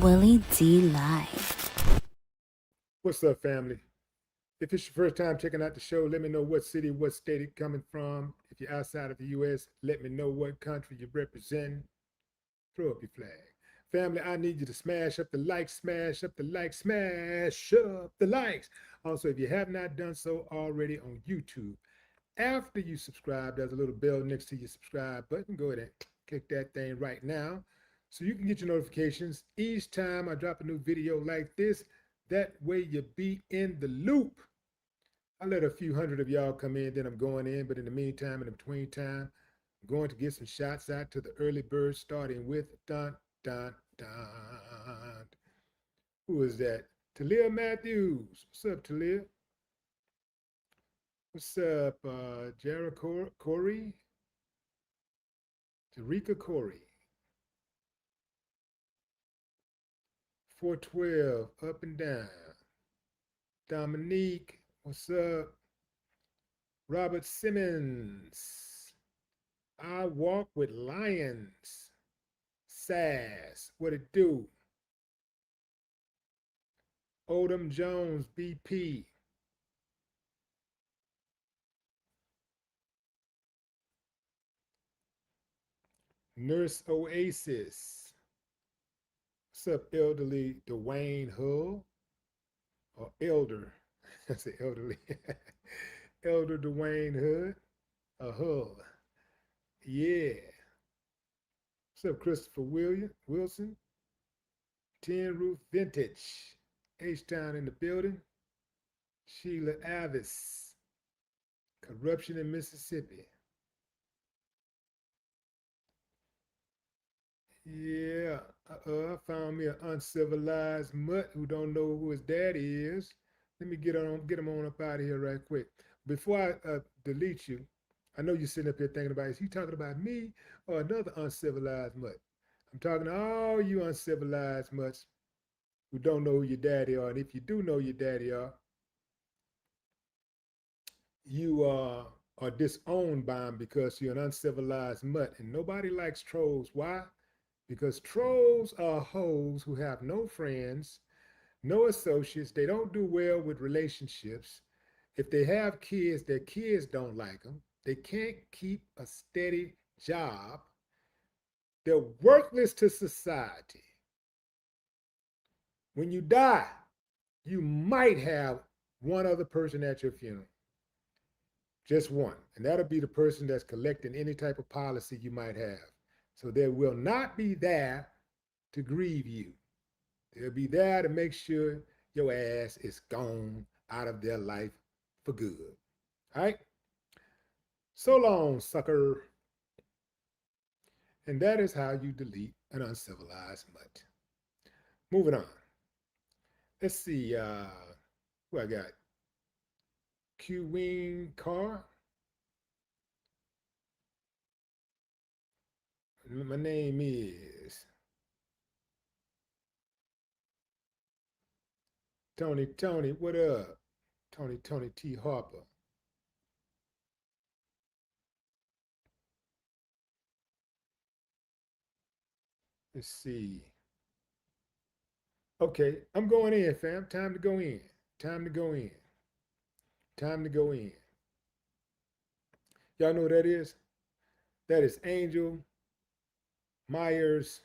Willie D Live. What's up, family? If it's your first time checking out the show, let me know what city, what state it's coming from. If you're outside of the U.S., let me know what country you represent. Throw up your flag. Family, I need you to smash up the likes, smash up the likes, smash up the likes. Also, if you have not done so already on YouTube, after you subscribe, there's a little bell next to your subscribe button. Go ahead and click that thing right now so you can get your notifications each time I drop a new video like this. That way you be in the loop. I let a few hundred of y'all come in, then I'm going in. But in the meantime, in the between time, I'm going to get some shots out to the early birds, starting with dun dun dun. Who is that? Talia Matthews. What's up, Talia? What's up, Jara Corey? Tarika Corey. 412, up and down. Dominique, what's up? Robert Simmons. I walk with lions. Sass, what it do? Odom Jones, BP. Nurse Oasis. What's up, elderly Dwayne Hull? Or elder? I say elderly. Elder Dwayne Hood. Hull. Yeah. What's up, Christopher Wilson? Tin Roof Vintage. H-Town in the building. Sheila Avis. Corruption in Mississippi. Yeah, I found me an uncivilized mutt who don't know who his daddy is. Let me get him on up out of here right quick. Before I delete you, I know you're sitting up here thinking about, is he talking about me or another uncivilized mutt? I'm talking to all you uncivilized mutts who don't know who your daddy are. And if you do know your daddy are, you are disowned by him because you're an uncivilized mutt. And nobody likes trolls. Why? Because trolls are hoes who have no friends, no associates. They don't do well with relationships. If they have kids, their kids don't like them. They can't keep a steady job. They're worthless to society. When you die, you might have one other person at your funeral. Just one. And that'll be the person that's collecting any type of policy you might have. So they will not be there to grieve you. They'll be there to make sure your ass is gone out of their life for good. All right? So long, sucker. And that is how you delete an uncivilized mutt. Moving on. Let's see. Who I got? Q Wing Car. My name is Tony. What up? Tony T. Harper. Let's see. Okay, I'm going in, fam. Time to go in. Time to go in. Time to go in. Y'all know what that is? That is Angel Myers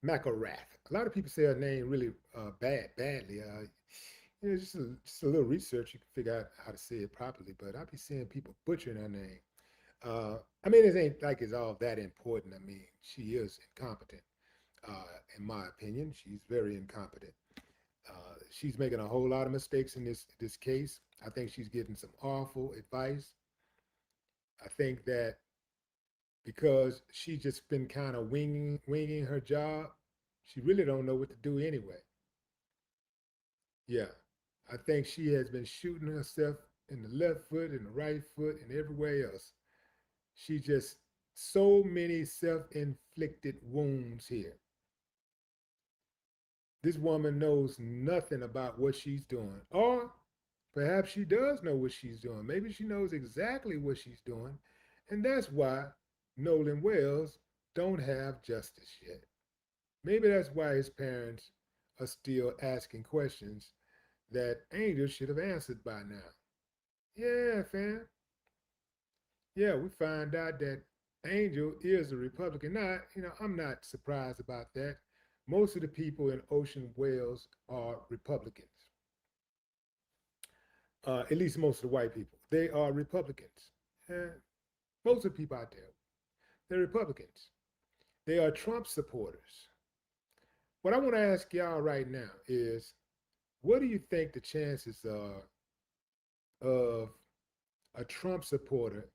McElrath. A lot of people say her name really badly. Just a little research, you can figure out how to say it properly. But I be seeing people butchering her name. I mean, it ain't like it's all that important. I mean, she is incompetent, in my opinion. She's very incompetent. She's making a whole lot of mistakes in this case. I think she's getting some awful advice. I think that because she's just been kind of winging her job, she really don't know what to do anyway. Yeah, I think she has been shooting herself in the left foot and the right foot and everywhere else. She just so many self-inflicted wounds here. This woman knows nothing about what she's doing. Or perhaps she does know what she's doing. Maybe she knows exactly what she's doing. And that's why Nolan Wells don't have justice yet. Maybe that's why his parents are still asking questions that Angel should have answered by now. Yeah, fam. Yeah, we find out that Angel is a Republican. Now, I'm not surprised about that. Most of the people in Ocean Wells are Republicans. At least most of the white people. They are Republicans. Uh, most of the people out there, they're Republicans. They are Trump supporters. What I want to ask y'all right now is, what do you think the chances are of a Trump supporter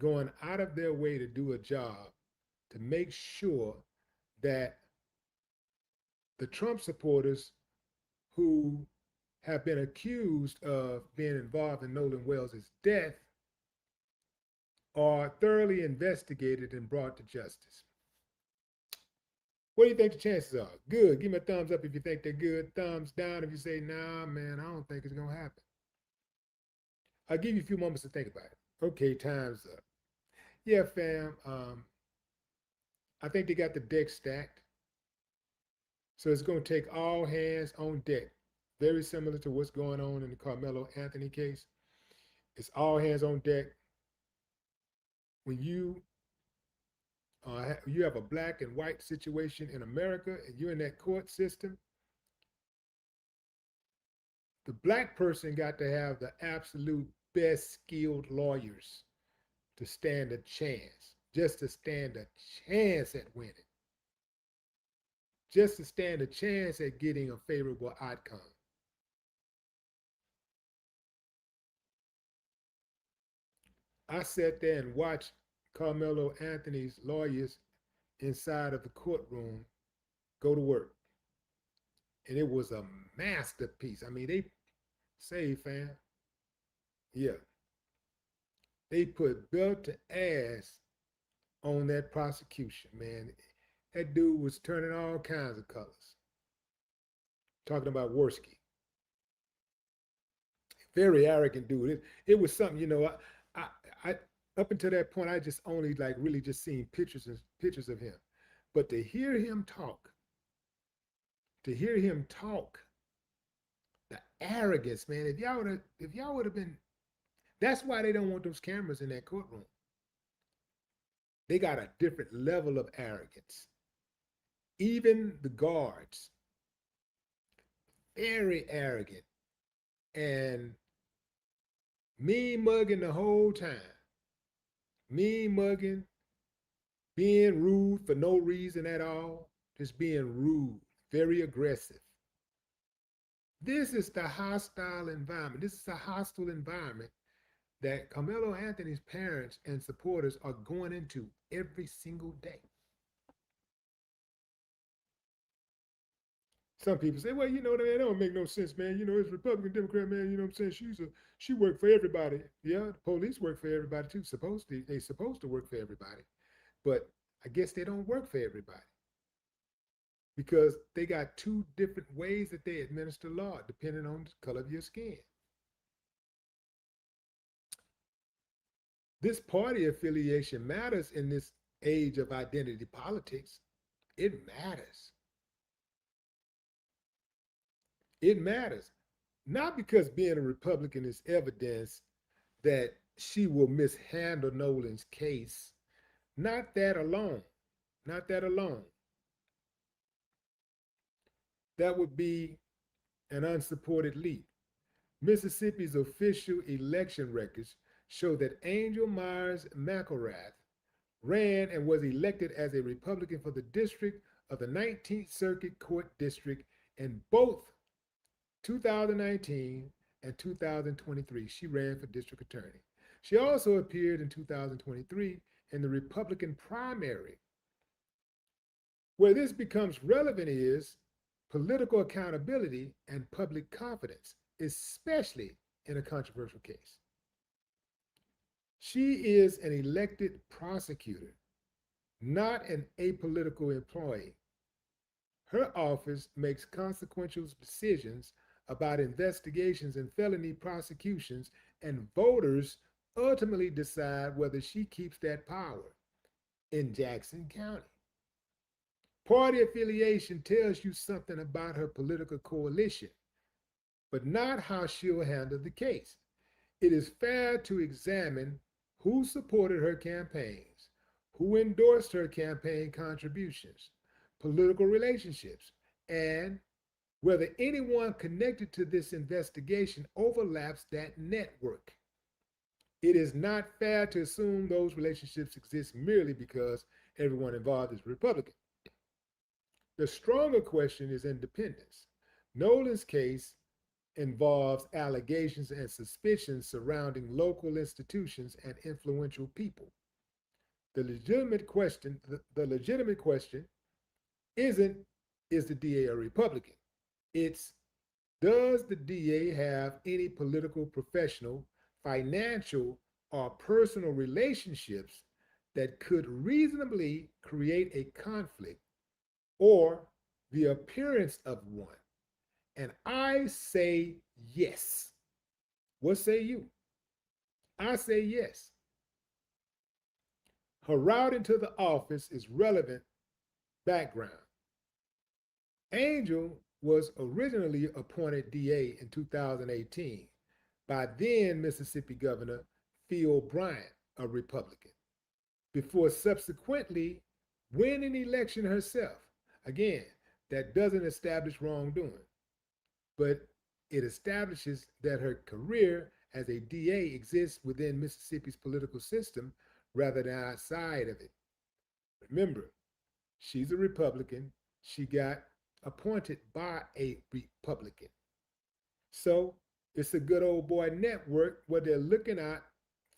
going out of their way to do a job to make sure that the Trump supporters who have been accused of being involved in Nolan Wells' death are thoroughly investigated and brought to justice? What do you think the chances are? Good. Give me a thumbs up if you think they're good. Thumbs down if you say, nah, man, I don't think it's going to happen. I'll give you a few moments to think about it. Okay, time's up. Yeah, fam. I think they got the deck stacked. So it's going to take all hands on deck. Very similar to what's going on in the Carmelo Anthony case. It's all hands on deck. When you have a black and white situation in America and you're in that court system, the black person got to have the absolute best skilled lawyers to stand a chance, just to stand a chance at winning, just to stand a chance at getting a favorable outcome. I sat there and watched Carmelo Anthony's lawyers inside of the courtroom go to work. And it was a masterpiece. I mean, they say, fam, yeah, they put belt to ass on that prosecution, man. That dude was turning all kinds of colors. Talking about Worski. Very arrogant dude. It was something, I up until that point, I just only like really just seen pictures of him. But to hear him talk, the arrogance, man. If y'all would have been, that's why they don't want those cameras in that courtroom. They got a different level of arrogance. Even the guards, very arrogant and mean mugging the whole time. Mean mugging, being rude for no reason at all, just being rude, very aggressive. This is the hostile environment. This is a hostile environment that Carmelo Anthony's parents and supporters are going into every single day. Some people say, well, that don't make no sense, man. It's Republican, Democrat, man. You know what I'm saying? She worked for everybody. Yeah, the police work for everybody too. They supposed to work for everybody. But I guess they don't work for everybody because they got two different ways that they administer law depending on the color of your skin. This party affiliation matters in this age of identity politics. It matters. It matters. Not because being a Republican is evidence that she will mishandle Nolan's case. Not that alone. Not that alone. That would be an unsupported lead. Mississippi's official election records show that Angel Myers McElrath ran and was elected as a Republican for the district of the 19th Circuit Court District in both 2019 and 2023. She ran for district attorney. She also appeared in 2023 in the Republican primary. Where this becomes relevant is political accountability and public confidence, especially in a controversial case. She is an elected prosecutor, not an apolitical employee. Her office makes consequential decisions about investigations and felony prosecutions, and voters ultimately decide whether she keeps that power in Jackson County. Party affiliation tells you something about her political coalition, but not how she'll handle the case. It is fair to examine who supported her campaigns, who endorsed her campaign contributions, political relationships, and whether anyone connected to this investigation overlaps that network. It is not fair to assume those relationships exist merely because everyone involved is Republican. The stronger question is independence. Nolan's case involves allegations and suspicions surrounding local institutions and influential people. The legitimate question isn't, is the DA a Republican? It's, does the DA have any political, professional, financial, or personal relationships that could reasonably create a conflict or the appearance of one? And I say yes. What say you? I say yes. Her route into the office is relevant background. Angel was originally appointed DA in 2018 by then Mississippi Governor Phil Bryant, a Republican, before subsequently winning election herself. Again, that doesn't establish wrongdoing, but it establishes that her career as a DA exists within Mississippi's political system rather than outside of it. Remember, she's a Republican. She got appointed by a Republican. So it's a good old boy network where they're looking out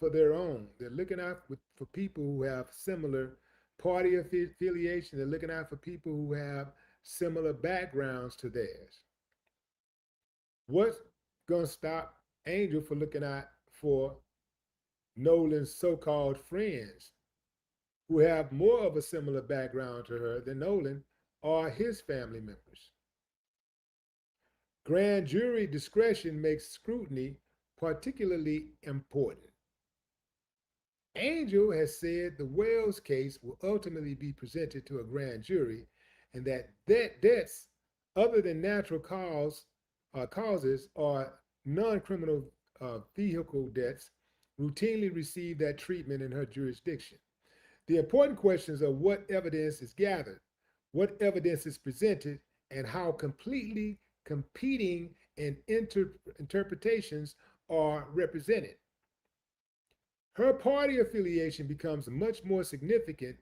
for their own. They're looking out for people who have similar party affiliation. They're looking out for people who have similar backgrounds to theirs. What's going to stop Angel from looking out for Nolan's so-called friends who have more of a similar background to her than Nolan or his family members? Grand jury discretion makes scrutiny particularly important. Angel has said the Wells case will ultimately be presented to a grand jury and that debts other than natural causes or non-criminal vehicle debts routinely receive that treatment in her jurisdiction. The important questions are what evidence is gathered, what evidence is presented, and how completely competing and interpretations are represented. Her party affiliation becomes much more significant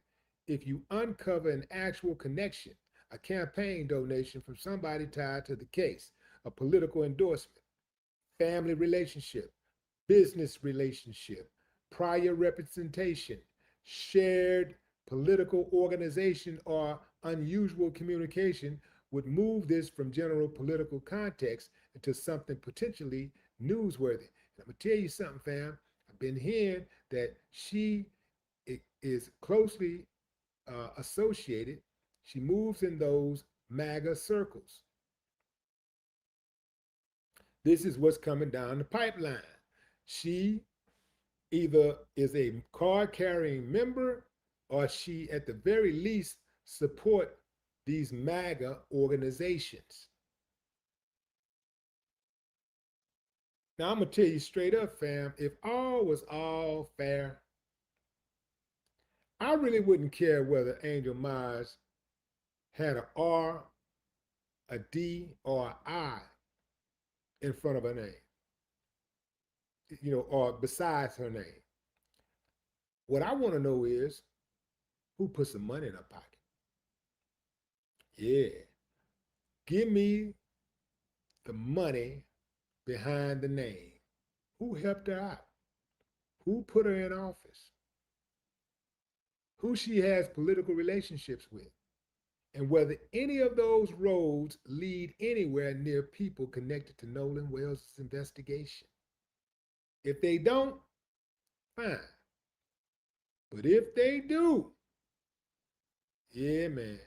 if you uncover an actual connection, a campaign donation from somebody tied to the case, a political endorsement, family relationship, business relationship, prior representation, shared political organization, or unusual communication would move this from general political context into something potentially newsworthy. And I'm gonna tell you something, fam. I've been hearing that she is closely associated. She moves in those MAGA circles. This is what's coming down the pipeline. She either is a card carrying member or she at the very least support these MAGA organizations. Now I'm gonna tell you straight up, fam, if all was all fair, I really wouldn't care whether Angel Myers had an R, a D, or an I in front of her name, or besides her name. What I want to know is who put some money in her pocket. Yeah, give me the money behind the name. Who helped her out? Who put her in office? Who she has political relationships with? And whether any of those roads lead anywhere near people connected to Nolan Wells' investigation. If they don't, fine. But if they do, yeah, man.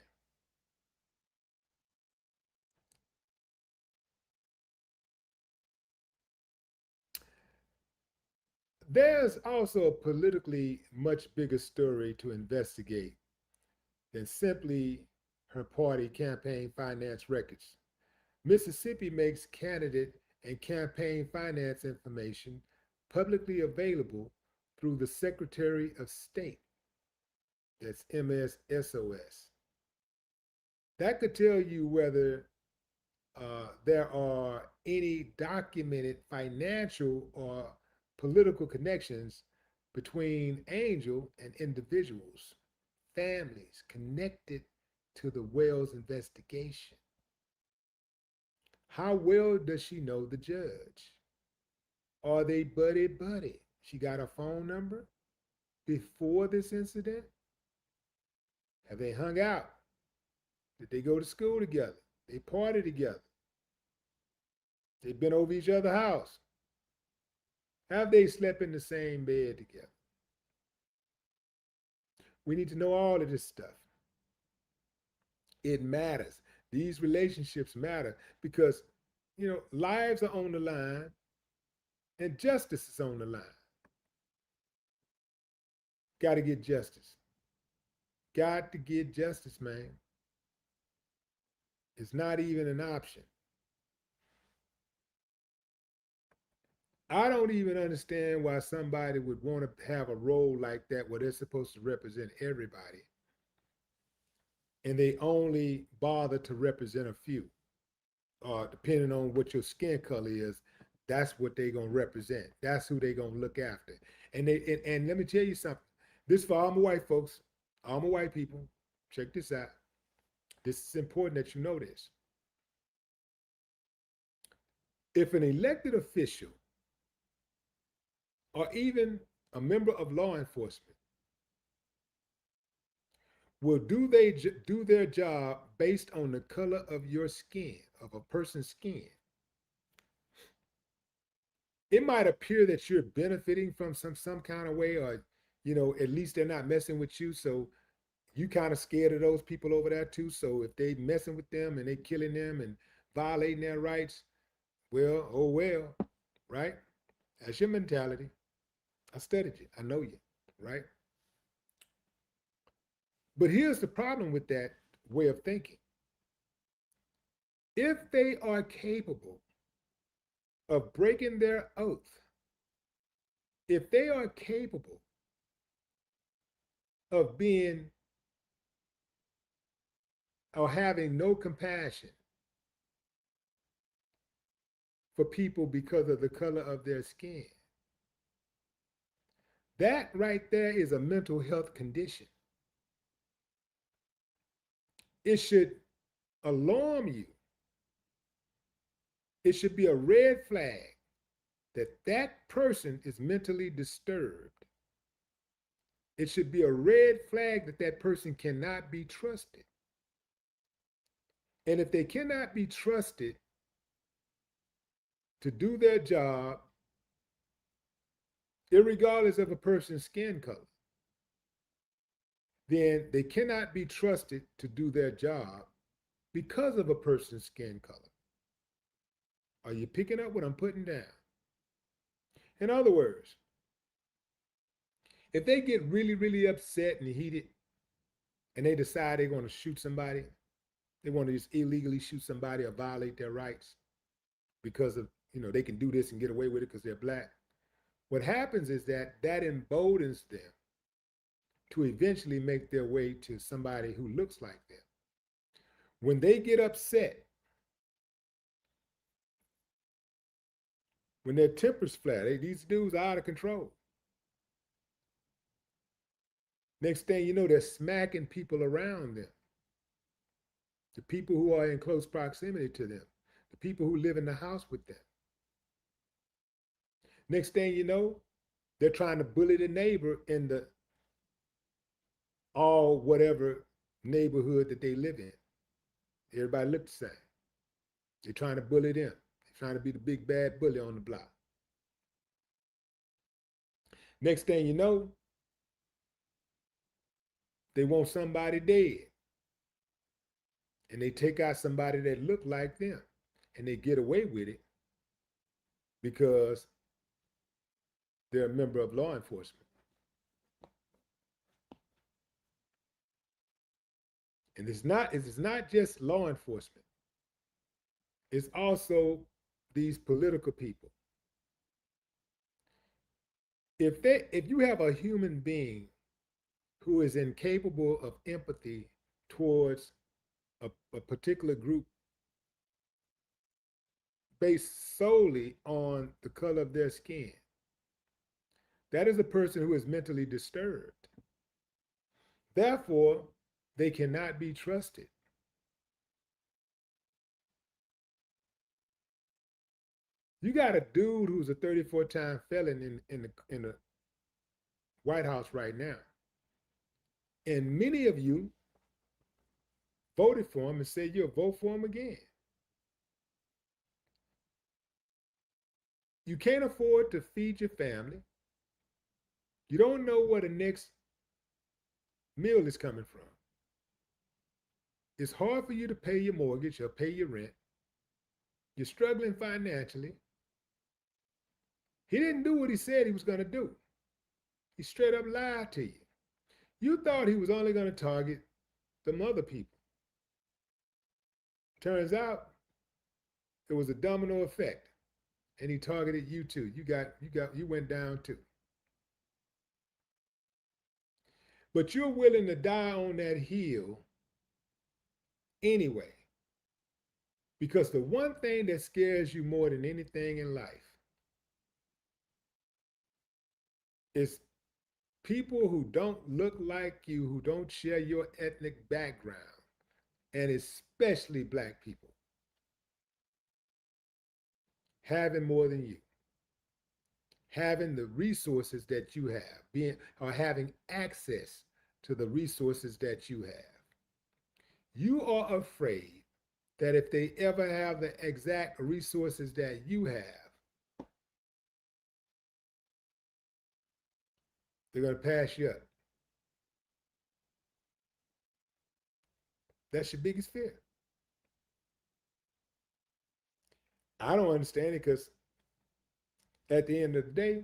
There's also a politically much bigger story to investigate than simply her party campaign finance records. Mississippi makes candidate and campaign finance information publicly available through the Secretary of State. That's MSSOS. That could tell you whether there are any documented financial or political connections between Angel and individuals, families connected to the Wells investigation. How well does she know the judge? Are they buddy buddy? She got a phone number before this incident? Have they hung out? Did they go to school together? They party together? They've been over each other's house? Have they slept in the same bed together? We need to know all of this stuff. It matters. These relationships matter because, lives are on the line and justice is on the line. Got to get justice. Got to get justice, man. It's not even an option. I don't even understand why somebody would want to have a role like that where they're supposed to represent everybody and they only bother to represent a few. Depending on what your skin color is, that's what they're going to represent. That's who they're going to look after. And let me tell you something. This for all my white folks, all my white people. Check this out. This is important that you know this. If an elected official or even a member of law enforcement will do their job based on the color of your skin, of a person's skin, it might appear that you're benefiting from some kind of way, or at least they're not messing with you, so you kind of scared of those people over there too. So if they messing with them and they killing them and violating their rights, well, oh well, right? That's your mentality. I studied you. I know you, right? But here's the problem with that way of thinking. If they are capable of breaking their oath, if they are capable of being or having no compassion for people because of the color of their skin, that right there is a mental health condition. It should alarm you. It should be a red flag that that person is mentally disturbed. It should be a red flag that that person cannot be trusted. And if they cannot be trusted to do their job, irregardless of a person's skin color, then they cannot be trusted to do their job because of a person's skin color. Are you picking up what I'm putting down? In other words, if they get really, really upset and heated and they decide they're going to shoot somebody, they want to just illegally shoot somebody or violate their rights because of, they can do this and get away with it because they're black. What happens is that emboldens them to eventually make their way to somebody who looks like them. When they get upset, when their temper's flat, these dudes are out of control. Next thing you know, they're smacking people around them. The people who are in close proximity to them, the people who live in the house with them. Next thing you know, they're trying to bully the neighbor in the all whatever neighborhood that they live in. Everybody looks the same. They're trying to bully them. They're trying to be the big bad bully on the block. Next thing you know, they want somebody dead. And they take out somebody that look like them. And they get away with it because they're a member of law enforcement. And it's not just law enforcement. It's also these political people. If you have a human being who is incapable of empathy towards a particular group based solely on the color of their skin, that is a person who is mentally disturbed. Therefore, they cannot be trusted. You got a dude who's a 34-time felon in the White House right now. And many of you voted for him and said you'll vote for him again. You can't afford to feed your family. You don't know where the next meal is coming from. It's hard for you to pay your mortgage or pay your rent. You're struggling financially. He didn't do what he said he was going to do. He straight up lied to you. You thought he was only going to target the other people. Turns out it was a domino effect, and he targeted you too. You went down too. But you're willing to die on that hill anyway. Because the one thing that scares you more than anything in life is people who don't look like you, who don't share your ethnic background, and especially Black people, having more than you, having the resources that you have, or having access to the resources that you have. You are afraid that if they ever have the exact resources that you have, they're going to pass you up. That's your biggest fear. I don't understand it because at the end of the day,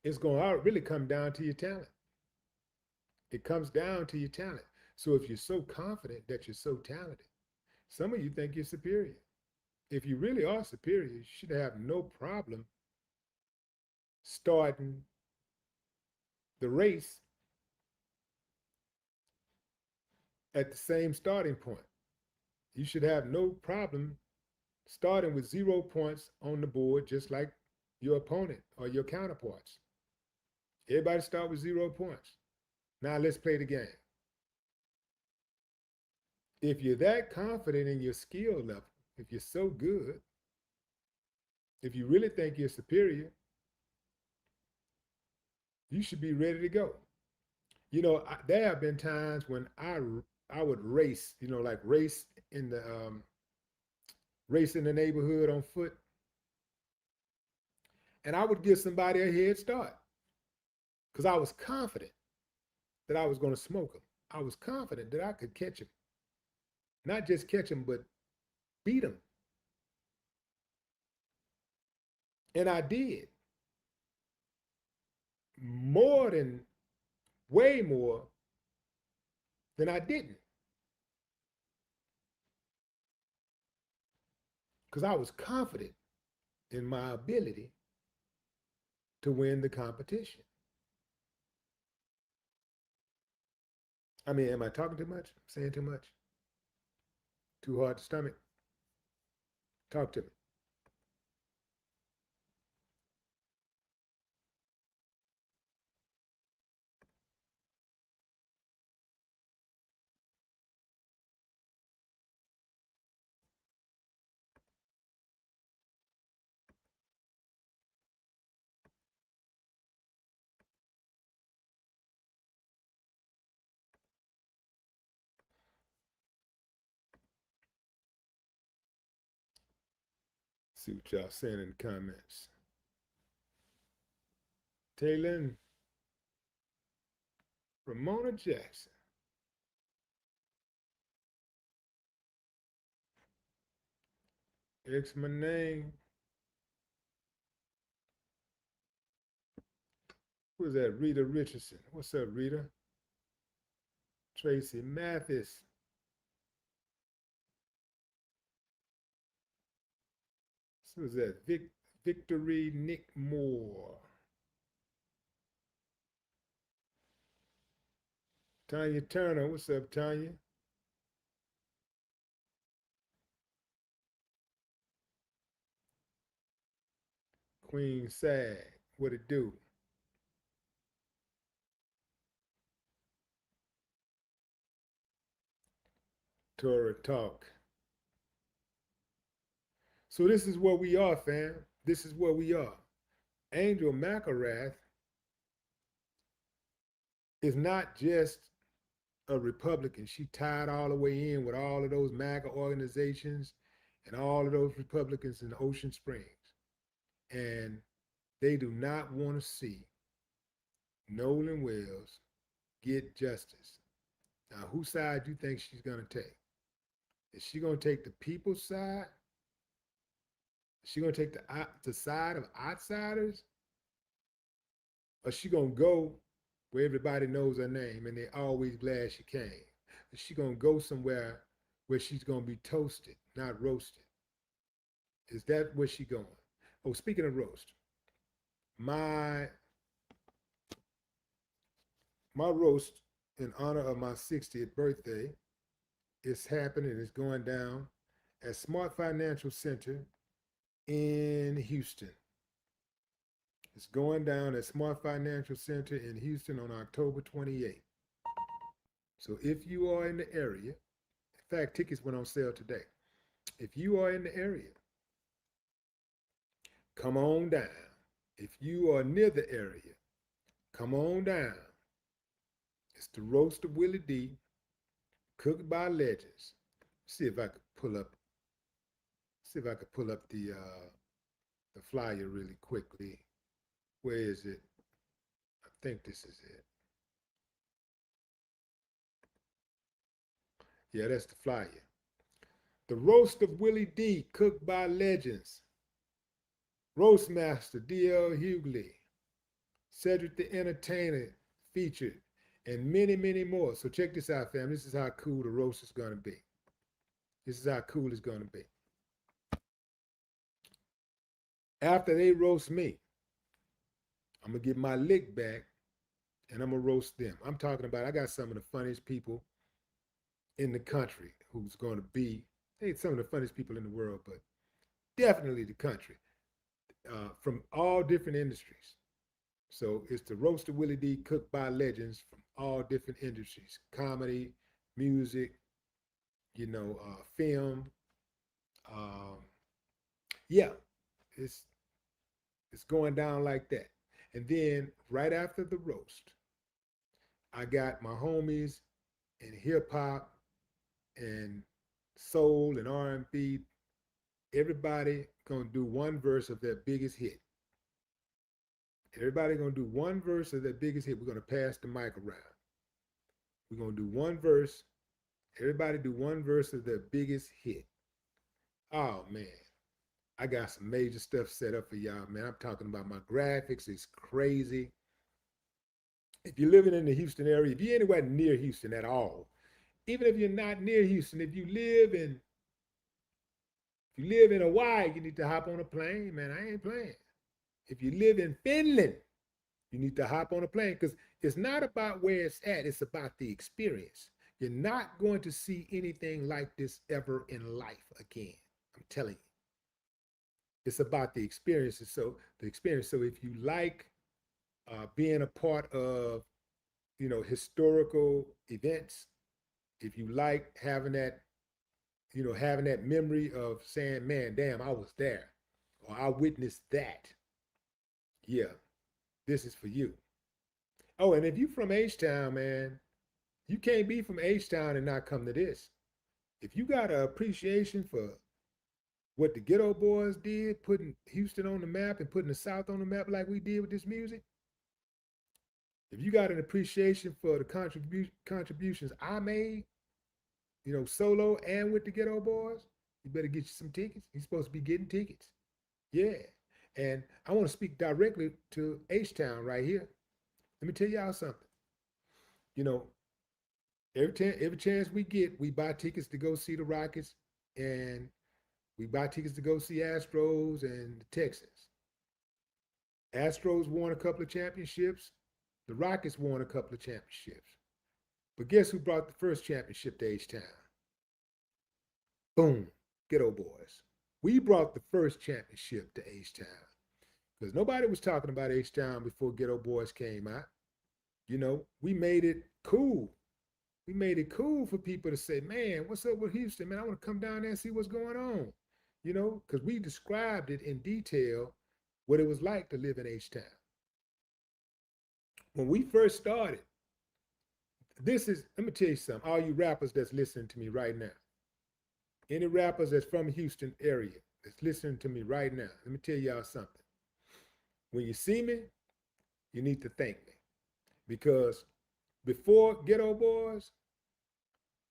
it's going to really come down to your talent. It comes down to your talent. So if you're so confident that you're so talented, some of you think you're superior. If you really are superior, you should have no problem starting the race at the same starting point. You should have no problem starting with 0 points on the board, just like your opponent or your counterparts. Everybody start with 0 points. Now let's play the game. If you're that confident in your skill level, if you're so good, if you really think you're superior, you should be ready to go. You know, there have been times when I would race, like race in the neighborhood on foot, and I would give somebody a head start because I was confident that I was going to smoke him. I was confident that I could catch him, not just catch him, but beat him, and I did way more than I didn't, because I was confident in my ability to win the competition. I mean, am I talking too much? Saying too much? Too hard to stomach? Talk to me. See what y'all saying in the comments. Taylor, Ramona Jackson. X my name. Who's that? Rita Richardson. What's up, Rita? Tracy Mathis. So was that Victory Nick Moore. Tanya Turner. What's up, Tanya? Queen Sag. What it do? Torah Talk. So this is what we are, fam. This is what we are. Angel McElrath is not just a Republican. She tied all the way in with all of those MAGA organizations and all of those Republicans in Ocean Springs. And they do not want to see Nolan Wells get justice. Now, whose side do you think she's going to take? Is she going to take the people's side? Is she going to take the side of outsiders? Or is she going to go where everybody knows her name and they're always glad she came? Is she going to go somewhere where she's going to be toasted, not roasted? Is that where she going? Oh, speaking of roast, my roast in honor of my 60th birthday is happening. It's going down at Smart Financial Center in Houston. It's going down at Smart Financial Center in Houston on October 28th. So if you are in the area, in fact, tickets went on sale today. If you are in the area, come on down. If you are near the area, come on down. It's the roast of Willie D, cooked by legends. See if I could pull up. See if I could pull up the flyer really quickly. Where is it? I think this is it. Yeah, that's the flyer. The roast of Willie D, cooked by legends. Roastmaster D.L. Hughley, Cedric the Entertainer featured, and many, many more. So check this out, fam. This is how cool the roast is going to be. This is how cool it's going to be. After they roast me, I'm going to get my lick back and I'm going to roast them. I'm talking about, I got some of the funniest people in the country who's going to be, hey, some of the funniest people in the world, but definitely the country, from all different industries. So it's the roast of Willie D, cooked by legends from all different industries: comedy, music, film. Um, yeah, it's going down like that. And then right after the roast, I got my homies in hip hop and soul and R&B. Everybody gonna do one verse of their biggest hit. Everybody gonna do one verse of their biggest hit. We're gonna pass the mic around. We're gonna do one verse. Everybody do one verse of their biggest hit. Oh man, I got some major stuff set up for y'all, man. I'm talking about my graphics. It's crazy. If you're living in the Houston area, if you're anywhere near Houston at all, even if you're not near Houston, if you live in Hawaii, you need to hop on a plane, man. I ain't playing. If you live in Finland, you need to hop on a plane, because it's not about where it's at, it's about the experience. You're not going to see anything like this ever in life again. I'm telling you. It's about the experiences. So the experience. So if you like being a part of, historical events, if you like having that, having that memory of saying, man, damn, I was there, or I witnessed that. Yeah, this is for you. Oh, and if you from H-Town, man, you can't be from H-Town and not come to this. If you got an appreciation for what the Ghetto Boys did, putting Houston on the map and putting the South on the map like we did with this music, if you got an appreciation for the contributions I made, solo and with the Ghetto Boys, you better get you some tickets. You're supposed to be getting tickets. Yeah. And I want to speak directly to H-Town right here. Let me tell y'all something. You know, Every chance we get, we buy tickets to go see the Rockets, and we buy tickets to go see Astros and the Texans. Astros won a couple of championships. The Rockets won a couple of championships. But guess who brought the first championship to H-Town? Boom, Ghetto Boys. We brought the first championship to H-Town because nobody was talking about H-Town before Ghetto Boys came out. You know, we made it cool. We made it cool for people to say, man, what's up with Houston? Man, I want to come down there and see what's going on. You know, because we described it in detail what it was like to live in H-Town. When we first started, let me tell you something, all you rappers that's listening to me right now, any rappers that's from Houston area that's listening to me right now, let me tell y'all something. When you see me, you need to thank me. Because before Ghetto Boys,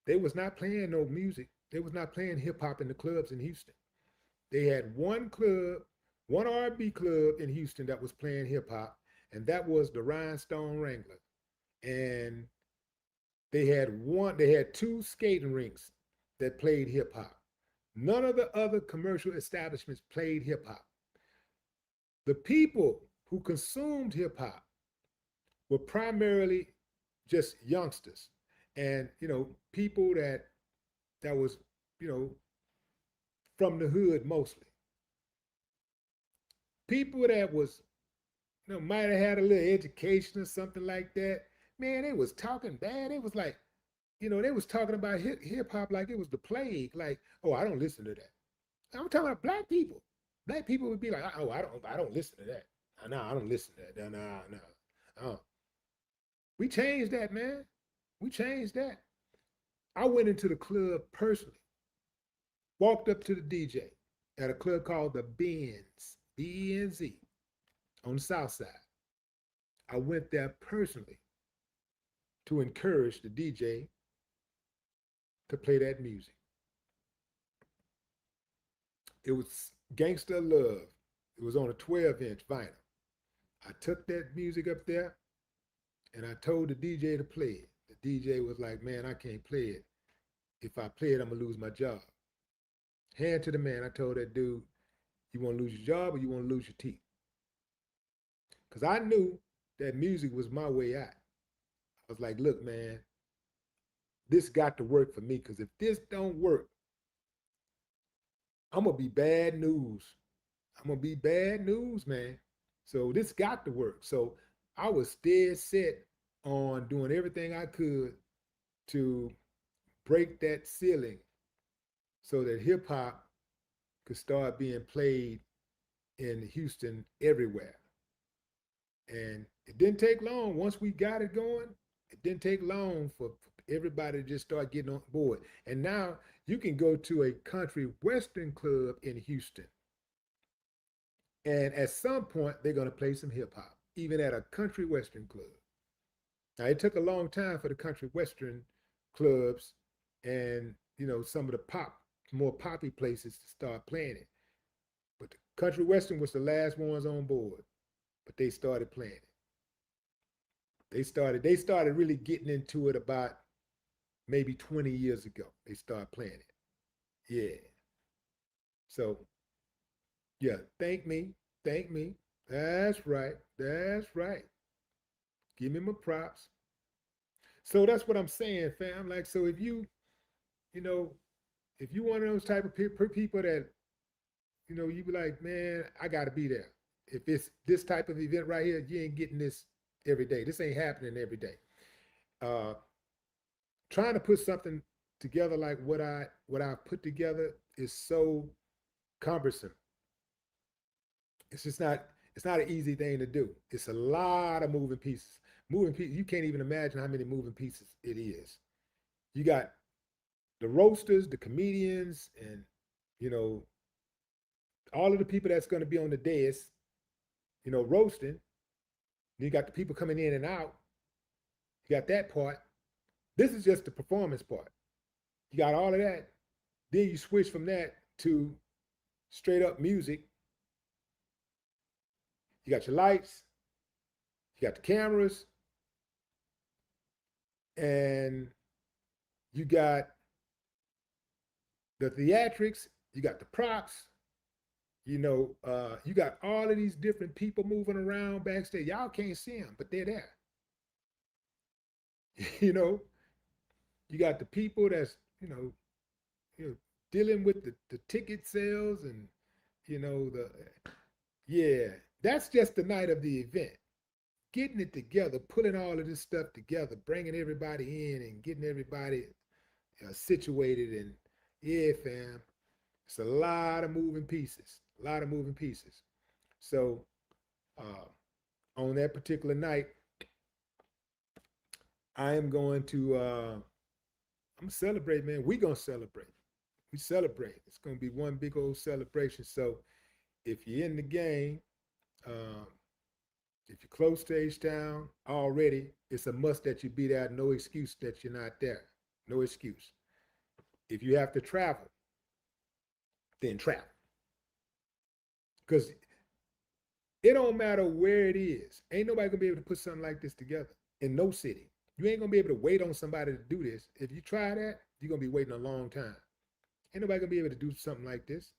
they was not playing no music. They was not playing hip hop in the clubs in Houston. They had one club, one R&B club in Houston that was playing hip hop, and that was the Rhinestone Wrangler. And they had two skating rinks that played hip hop. None of the other commercial establishments played hip hop. The people who consumed hip hop were primarily just youngsters and, you know, people that was, you know, from the hood mostly. People that was, you know, might have had a little education or something like that. Man, they was talking bad. It was like, you know, they was talking about hip hop like it was the plague. Like, oh, I don't listen to that. I'm talking about black people. Black people would be like, oh, I don't listen to that. No, I don't listen to that. No. We changed that, man. We changed that. I went into the club personally, walked up to the DJ at a club called the Benz, B-E-N-Z, on the South Side. I went there personally to encourage the DJ to play that music. It was Gangsta Love. It was on a 12-inch vinyl. I took that music up there and I told the DJ to play it. The DJ was like, man, I can't play it. If I play it, I'm going to lose my job. Hand to the man, I told that dude, you want to lose your job or you want to lose your teeth? Because I knew that music was my way out. I was like, look, man, this got to work for me because if this don't work, I'm going to be bad news. I'm going to be bad news, man. So this got to work. So I was dead set on doing everything I could to break that ceiling so that hip hop could start being played in Houston everywhere. And it didn't take long. Once we got it going, it didn't take long for everybody to just start getting on board. And now you can go to a country western club in Houston. And at some point, they're going to play some hip hop, even at a country western club. Now, it took a long time for the country western clubs and, you know, some of the more poppy places to start playing it. But the country western was the last ones on board, but they started playing it. They started really getting into it about maybe 20 years ago. They started playing it. Yeah. So, yeah, thank me. That's right. Give me my props. So that's what I'm saying, fam. Like, so if you know, if you one of those type of people that, you know, you be like, man, I got to be there. If it's this type of event right here, you ain't getting this every day. This ain't happening every day. Trying to put something together like what I put together is so cumbersome. It's just not. It's not an easy thing to do. It's a lot of moving pieces. Moving pieces. You can't even imagine how many moving pieces it is. You got the roasters, the comedians, and, you know, all of the people that's going to be on the dais, you know, roasting. You got the people coming in and out. You got that part. This is just the performance part. You got all of that. Then you switch from that to straight up music. You got your lights. You got the cameras. And You got the theatrics, you got the props, you got all of these different people moving around backstage. Y'all can't see them, but they're there. you know, you got the people that's, you know dealing with the ticket sales and, the, yeah, that's just the night of the event. Getting it together, putting all of this stuff together, bringing everybody in and getting everybody situated. And yeah, fam, it's a lot of moving pieces, a lot of moving pieces. So uh, on that particular night, I am going to, I'm gonna celebrate, man. We gonna celebrate. We celebrate. It's gonna be one big old celebration. So if you're in the game, um, if you're close to H-Town already, it's a must that you be there. No excuse that you're not there. No excuse. If you have to travel, then travel. Because it don't matter where it is. Ain't nobody gonna be able to put something like this together in no city. You ain't gonna be able to wait on somebody to do this. If you try that, you're gonna be waiting a long time. Ain't nobody gonna be able to do something like this.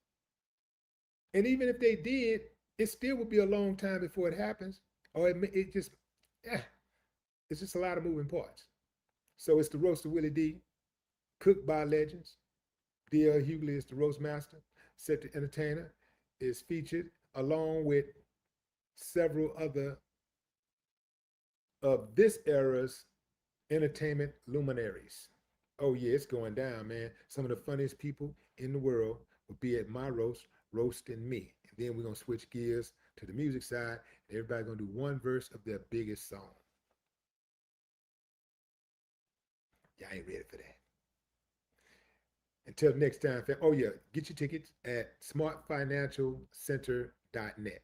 And even if they did, it still would be a long time before it happens. Or it just, yeah, it's just a lot of moving parts. So it's the roast of Willie D, cooked by legends. D.L. Hughley is the roast master. Set the Entertainer is featured along with several other of this era's entertainment luminaries. Oh yeah, it's going down, man. Some of the funniest people in the world will be at my roast, roasting me. And then we're gonna switch gears to the music side. And everybody gonna do one verse of their biggest song. Y'all ain't ready for that. Until next time, fam. Oh yeah, get your tickets at smartfinancialcenter.net.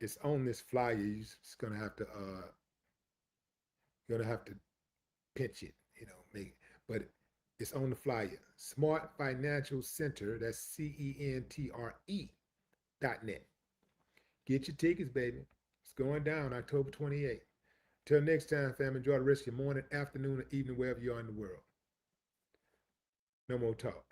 It's on this flyer. You're just gonna have to pinch it, make it. But it's on the flyer. Smart Financial Center, that's CENTRE.net. Get your tickets, baby. It's going down October 28th. Till next time, fam, enjoy the rest of your morning, afternoon, or evening, wherever you are in the world. No more talk.